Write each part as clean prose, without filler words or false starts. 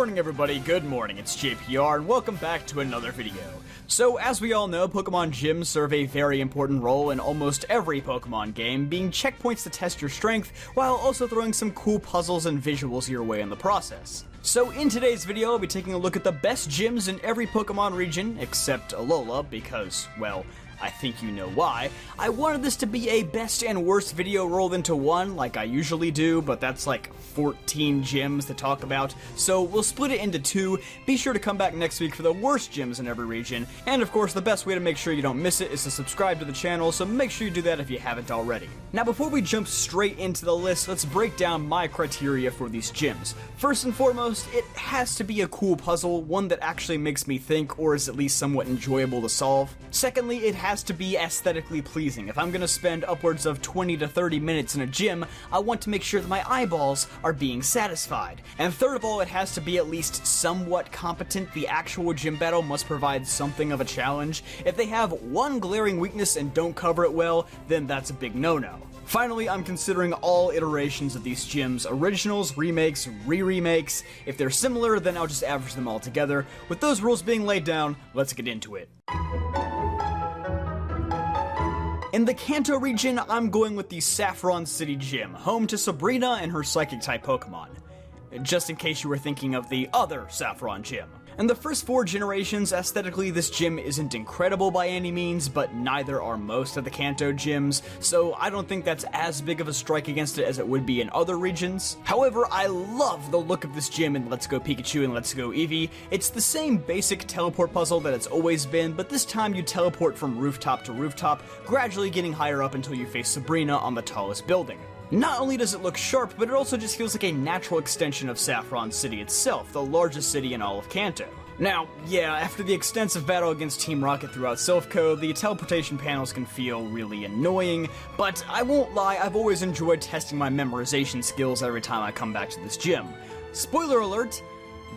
morning everybody, good morning, it's JPR and welcome back to another video. So as we all know, Pokemon gyms serve a very important role in almost every Pokemon game, being checkpoints to test your strength, while also throwing some cool puzzles and visuals your way in the process. So in today's video, I'll be taking a look at the best gyms in every Pokemon region, except Alola, because, well, I think you know why. I wanted this to be a best and worst video rolled into one, like I usually do, but that's like 14 gyms to talk about, so we'll split it into two. Be sure to come back next week for the worst gyms in every region, and of course the best way to make sure you don't miss it is to subscribe to the channel, so make sure you do that if you haven't already. Now before we jump straight into the list, let's break down my criteria for these gyms. First and foremost, it has to be a cool puzzle, one that actually makes me think or is at least somewhat enjoyable to solve. Secondly, it has to be aesthetically pleasing. If I'm gonna spend upwards of 20 to 30 minutes in a gym, I want to make sure that my eyeballs are being satisfied. And third of all, it has to be at least somewhat competent. The actual gym battle must provide something of a challenge. If they have one glaring weakness and don't cover it well, then that's a big no-no. Finally, I'm considering all iterations of these gyms, originals, remakes, re-remakes. If they're similar, then I'll just average them all together. With those rules being laid down, let's get into it. In the Kanto region, I'm going with the Saffron City Gym, home to Sabrina and her Psychic-type Pokemon. Just in case you were thinking of the other Saffron Gym. In the first 4 generations, aesthetically this gym isn't incredible by any means, but neither are most of the Kanto gyms, so I don't think that's as big of a strike against it as it would be in other regions. However, I love the look of this gym in Let's Go Pikachu and Let's Go Eevee. It's the same basic teleport puzzle that it's always been, but this time you teleport from rooftop to rooftop, gradually getting higher up until you face Sabrina on the tallest building. Not only does it look sharp, but it also just feels like a natural extension of Saffron City itself, the largest city in all of Kanto. Now, yeah, after the extensive battle against Team Rocket throughout Silph Co, the teleportation panels can feel really annoying, but I won't lie, I've always enjoyed testing my memorization skills every time I come back to this gym. Spoiler alert,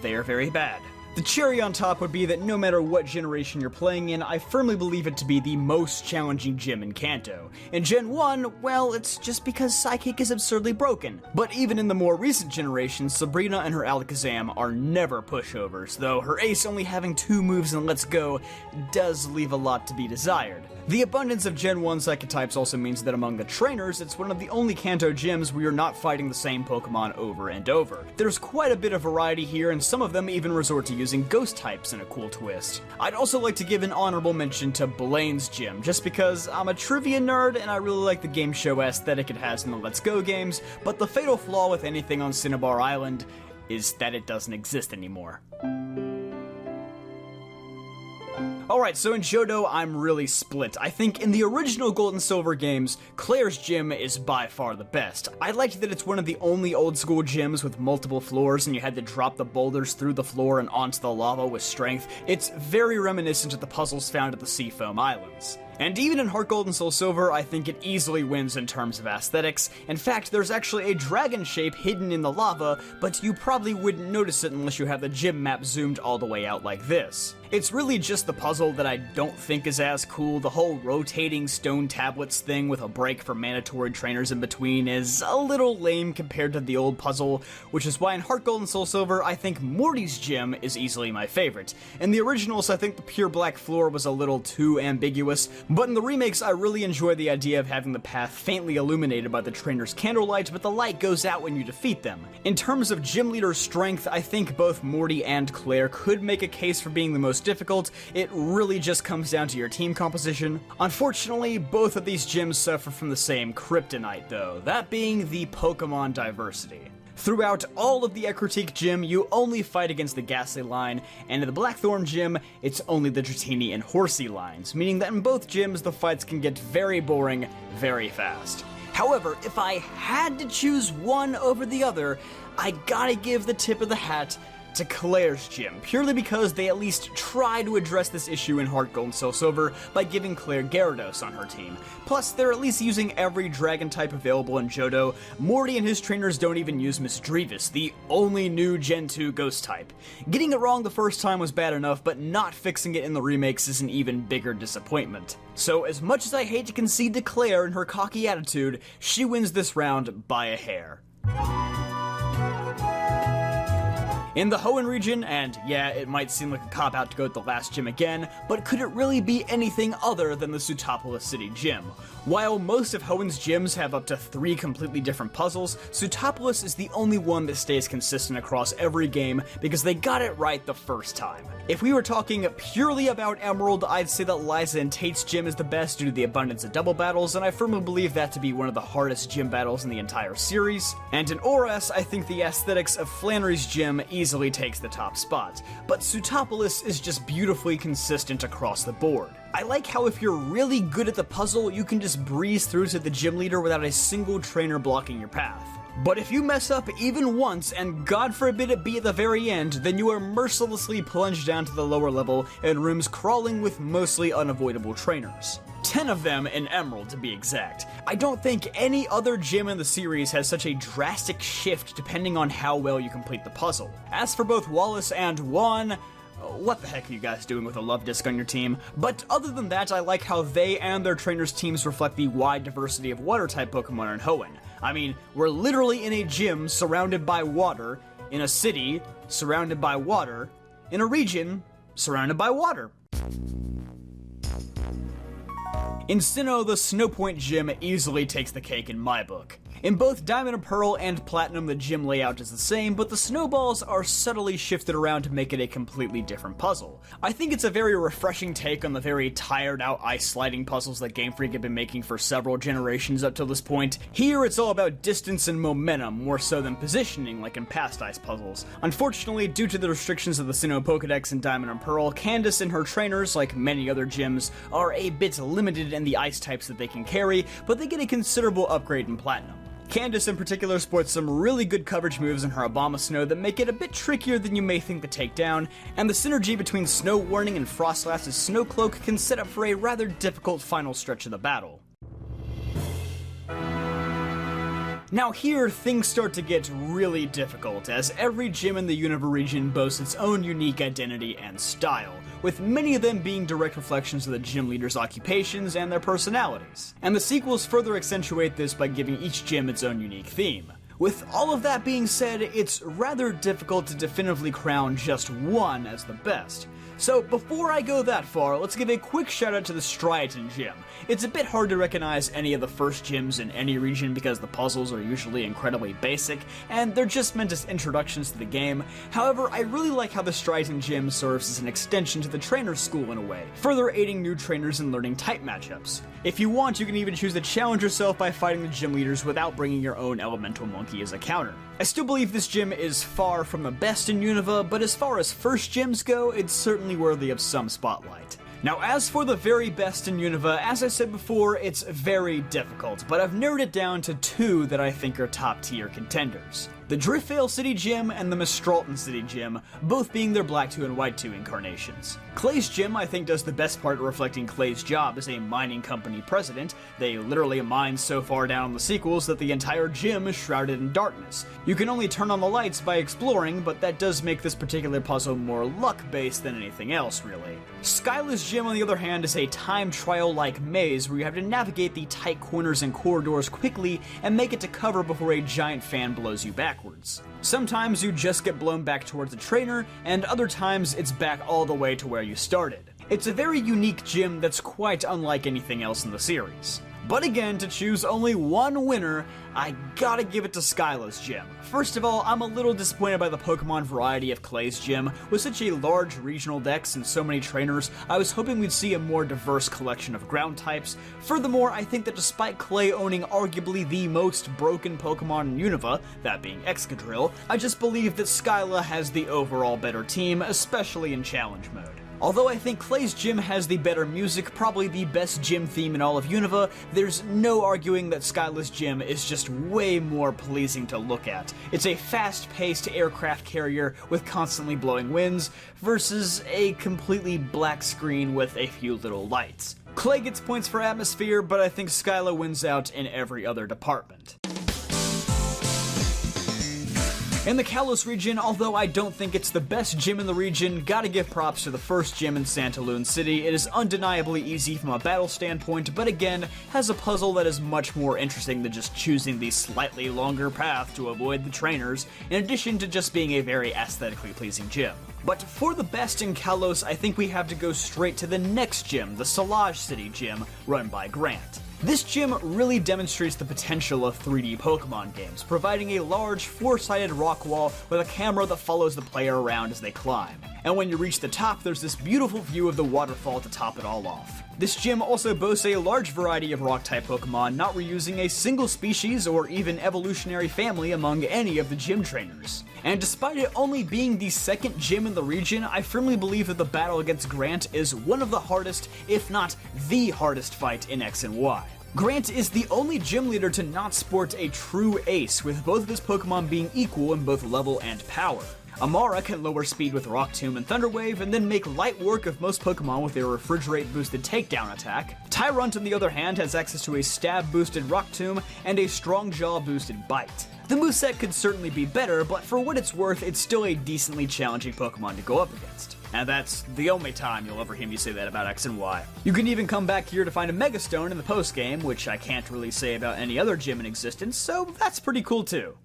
they are very bad. The cherry on top would be that no matter what generation you're playing in, I firmly believe it to be the most challenging gym in Kanto. In Gen 1, well, it's just because Psychic is absurdly broken. But even in the more recent generations, Sabrina and her Alakazam are never pushovers, though her ace only having 2 moves in Let's Go does leave a lot to be desired. The abundance of Gen 1 Psychic types also means that among the trainers, it's one of the only Kanto gyms where you're not fighting the same Pokemon over and over. There's quite a bit of variety here, and some of them even resort to using ghost types in a cool twist. I'd also like to give an honorable mention to Blaine's gym, just because I'm a trivia nerd and I really like the game show aesthetic it has in the Let's Go games, but the fatal flaw with anything on Cinnabar Island is that it doesn't exist anymore. Alright, so in Johto, I'm really split. I think in the original Gold and Silver games, Claire's gym is by far the best. I liked that it's one of the only old school gyms with multiple floors and you had to drop the boulders through the floor and onto the lava with strength. It's very reminiscent of the puzzles found at the Seafoam Islands. And even in Heart Gold and Soul Silver, I think it easily wins in terms of aesthetics. In fact, there's actually a dragon shape hidden in the lava, but you probably wouldn't notice it unless you have the gym map zoomed all the way out like this. It's really just the puzzle that I don't think is as cool. The whole rotating stone tablets thing with a break for mandatory trainers in between is a little lame compared to the old puzzle, which is why in Heart Gold and Soul Silver, I think Morty's gym is easily my favorite. In the originals, I think the pure black floor was a little too ambiguous, but in the remakes, I really enjoy the idea of having the path faintly illuminated by the trainer's candlelight, but the light goes out when you defeat them. In terms of gym leader strength, I think both Morty and Claire could make a case for being the most difficult. It really just comes down to your team composition. Unfortunately, both of these gyms suffer from the same kryptonite though, that being the Pokemon diversity. Throughout all of the Ekrotik gym, you only fight against the Ghastly line, and in the Blackthorn gym, it's only the Dratini and Horsey lines, meaning that in both gyms the fights can get very boring very fast. However, if I had to choose one over the other, I gotta give the tip of the hat to Claire's gym, purely because they at least try to address this issue in Heart Gold and Soul Silver by giving Claire Gyarados on her team. Plus, they're at least using every dragon type available in Johto. Morty and his trainers don't even use Misdreavus, the only new Gen 2 ghost type. Getting it wrong the first time was bad enough, but not fixing it in the remakes is an even bigger disappointment. So as much as I hate to concede to Claire and her cocky attitude, she wins this round by a hair. In the Hoenn region, and yeah, it might seem like a cop-out to go with the last gym again, but could it really be anything other than the Sootopolis City Gym? While most of Hoenn's gyms have up to 3 completely different puzzles, Sootopolis is the only one that stays consistent across every game because they got it right the first time. If we were talking purely about Emerald, I'd say that Liza and Tate's gym is the best due to the abundance of double battles, and I firmly believe that to be one of the hardest gym battles in the entire series. And in Oras, I think the aesthetics of Flannery's gym easily takes the top spot, but Sootopolis is just beautifully consistent across the board. I like how if you're really good at the puzzle, you can just breeze through to the gym leader without a single trainer blocking your path. But if you mess up even once, and God forbid it be at the very end, then you are mercilessly plunged down to the lower level in rooms crawling with mostly unavoidable trainers. 10 of them in Emerald, to be exact. I don't think any other gym in the series has such a drastic shift depending on how well you complete the puzzle. As for both Wallace and Hoenn, what the heck are you guys doing with a love disc on your team? But other than that, I like how they and their trainers' teams reflect the wide diversity of water-type Pokemon in Hoenn. I mean, we're literally in a gym surrounded by water, in a city surrounded by water, in a region surrounded by water. In Sinnoh, the Snowpoint gym easily takes the cake in my book. In both Diamond and Pearl and Platinum, the gym layout is the same, but the snowballs are subtly shifted around to make it a completely different puzzle. I think it's a very refreshing take on the very tired-out ice sliding puzzles that Game Freak have been making for several generations up till this point. Here, it's all about distance and momentum, more so than positioning like in past ice puzzles. Unfortunately, due to the restrictions of the Sinnoh Pokedex in Diamond and Pearl, Candace and her trainers, like many other gyms, are a bit limited in the ice types that they can carry, but they get a considerable upgrade in Platinum. Candace in particular sports some really good coverage moves in her Abomasnow that make it a bit trickier than you may think to take down, and the synergy between Snow Warning and Frostlass's Snow Cloak can set up for a rather difficult final stretch of the battle. Now here, things start to get really difficult, as every gym in the Unova region boasts its own unique identity and style, with many of them being direct reflections of the gym leaders' occupations and their personalities. And the sequels further accentuate this by giving each gym its own unique theme. With all of that being said, it's rather difficult to definitively crown just one as the best. So before I go that far, let's give a quick shout out to the Striaton gym. It's a bit hard to recognize any of the first gyms in any region because the puzzles are usually incredibly basic, and they're just meant as introductions to the game. However, I really like how the Striaton gym serves as an extension to the trainer's school in a way, further aiding new trainers in learning type matchups. If you want, you can even choose to challenge yourself by fighting the gym leaders without bringing your own elemental monkey as a counter. I still believe this gym is far from the best in Unova, but as far as first gyms go, it's certainly worthy of some spotlight. Now, as for the very best in Unova, as I said before, it's very difficult, but I've narrowed it down to 2 that I think are top-tier contenders. The Driftvale City Gym and the Mistralton City Gym, both being their Black 2 and White 2 incarnations. Clay's gym, I think, does the best part of reflecting Clay's job as a mining company president. They literally mine so far down the sequels that the entire gym is shrouded in darkness. You can only turn on the lights by exploring, but that does make this particular puzzle more luck-based than anything else, really. Skyla's gym, on the other hand, is a time trial-like maze where you have to navigate the tight corners and corridors quickly and make it to cover before a giant fan blows you backwards. Sometimes you just get blown back towards the trainer, and other times it's back all the way to where you started. It's a very unique gym that's quite unlike anything else in the series. But again, to choose only one winner, I gotta give it to Skyla's gym. First of all, I'm a little disappointed by the Pokemon variety of Clay's gym. With such a large regional dex and so many trainers, I was hoping we'd see a more diverse collection of ground types. Furthermore, I think that despite Clay owning arguably the most broken Pokemon in Unova, that being Excadrill, I just believe that Skyla has the overall better team, especially in challenge mode. Although I think Clay's gym has the better music, probably the best gym theme in all of Unova, there's no arguing that Skyla's gym is just way more pleasing to look at. It's a fast-paced aircraft carrier with constantly blowing winds, versus a completely black screen with a few little lights. Clay gets points for atmosphere, but I think Skyla wins out in every other department. In the Kalos region, although I don't think it's the best gym in the region, gotta give props to the first gym in Santaloon City. It is undeniably easy from a battle standpoint, but again, has a puzzle that is much more interesting than just choosing the slightly longer path to avoid the trainers, in addition to just being a very aesthetically pleasing gym. But for the best in Kalos, I think we have to go straight to the next gym, the Solage City gym, run by Grant. This gym really demonstrates the potential of 3D Pokemon games, providing a large, four-sided rock wall with a camera that follows the player around as they climb. And when you reach the top, there's this beautiful view of the waterfall to top it all off. This gym also boasts a large variety of rock-type Pokemon, not reusing a single species or even evolutionary family among any of the gym trainers. And despite it only being the second gym in the region, I firmly believe that the battle against Grant is one of the hardest, if not the hardest fight in X and Y. Grant is the only gym leader to not sport a true ace, with both of his Pokemon being equal in both level and power. Amara can lower speed with Rock Tomb and Thunder Wave, and then make light work of most Pokemon with their Refrigerate-boosted Takedown attack. Tyrunt, on the other hand, has access to a Stab-boosted Rock Tomb and a Strong Jaw-boosted Bite. The moveset could certainly be better, but for what it's worth, it's still a decently challenging Pokemon to go up against. And that's the only time you'll ever hear me say that about X and Y. You can even come back here to find a Mega Stone in the post-game, which I can't really say about any other gym in existence, so that's pretty cool too.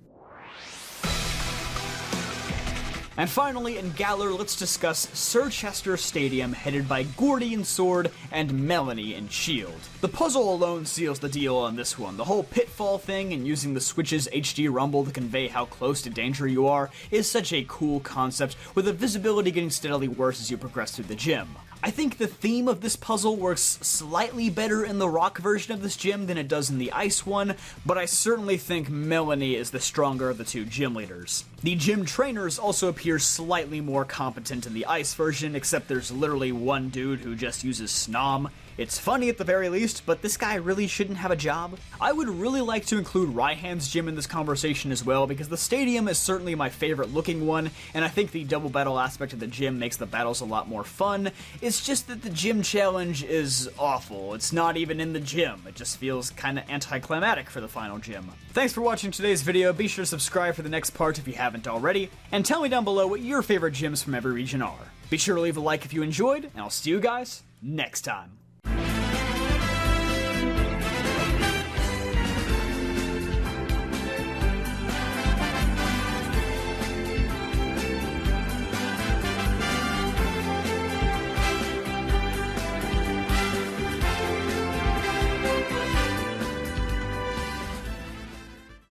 And finally, in Galar, let's discuss Sir Chester Stadium, headed by Gordy in Sword and Melanie in Shield. The puzzle alone seals the deal on this one. The whole pitfall thing and using the Switch's HD rumble to convey how close to danger you are is such a cool concept, with the visibility getting steadily worse as you progress through the gym. I think the theme of this puzzle works slightly better in the rock version of this gym than it does in the ice one, but I certainly think Melanie is the stronger of the two gym leaders. The gym trainers also appear slightly more competent in the ice version, except there's literally one dude who just uses Snom. It's funny at the very least, but this guy really shouldn't have a job. I would really like to include Raihan's gym in this conversation as well, because the stadium is certainly my favorite looking one, and I think the double battle aspect of the gym makes the battles a lot more fun. It's just that the gym challenge is awful. It's not even in the gym. It just feels kinda anticlimactic for the final gym. Thanks for watching today's video. Be sure to subscribe for the next part if you haven't already, and tell me down below what your favorite gyms from every region are. Be sure to leave a like if you enjoyed, and I'll see you guys next time.